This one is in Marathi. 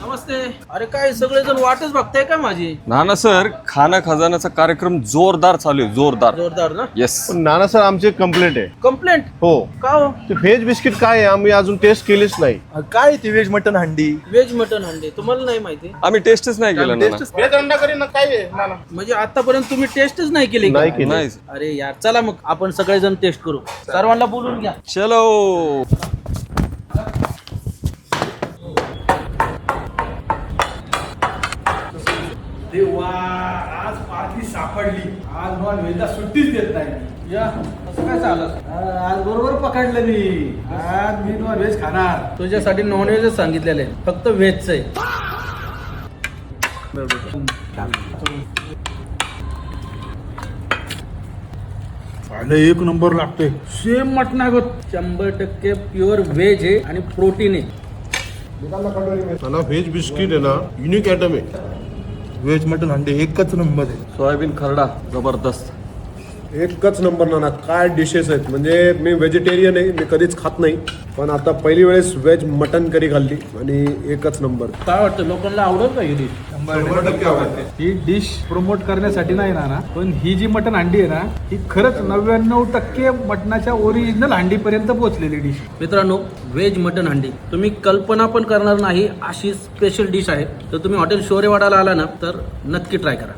नमस्ते. अरे काय सगळेजण वाटच बघताय का माझी? नाना सर, खाना खजानाचा कार्यक्रम जोरदार चालू आहे, जोरदार. जोरदार ना? येस. नाना सर, आमची कंप्लेंट आहे. कंप्लेंट? हो. का हो? ते व्हेज बिस्किट काय आहे आम्ही अजून टेस्ट केलीच नाही. काय ती व्हेज मटन हंडी? व्हेज मटन हंडी तुम्हाला नाही माहिती? आम्ही टेस्टच नाही केलं नाना. व्हेज अंडा करी ना काय आहे नाना? म्हणजे आतापर्यंत तुम्ही टेस्टच नाही केली का? नाही केली. नाही. अरे यार चला मग आपण सगळेजण टेस्ट करू. सर्वांना बोलून घ्या. चलो. देवा, आज पार्टी सापडली. आज नॉन व्हेजला सुट्टीच देत नाही. या कसं काय चाललं? आज बरोबर पकडलं मी. आज मी नॉन व्हेज खाणार. तुझ्यासाठी नॉनव्हेजच सांगितलेलं आहे, फक्त व्हेजच आहे. एक नंबर लागतोय. सेम मटणागत 100% प्युअर व्हेज आहे आणि प्रोटीन आहे. नाना व्हेज बिस्किट आहे ना, युनिक आयटम आहे. व्हेज मटन हंडी एकच नंबर आहे. सोयाबीन खरडा जबरदस्त. एकच नंबर नाना. काय डिशेस आहेत, म्हणजे मी व्हेजिटेरियन आहे, मी कधीच खात नाही, पण आता पहिली वेळेस व्हेज मटन करी खाल्ली आणि एकच नंबर. काय वाटतं लोकांना आवडेल का ही डिश? 100% आवडते. ही डिश प्रमोट करण्यासाठी नाही ना, पण ही जी मटन हंडी आहे ना, ही खरंच 99% मटणाच्या ओरिजिनल हंडीपर्यंत पोहोचलेली डिश. मित्रांनो, व्हेज मटन हंडी तुम्ही कल्पना पण करणार नाही अशी स्पेशल डिश आहे. तर तुम्ही हॉटेल शोरेवाडाला आला ना तर नक्की ट्राय करा.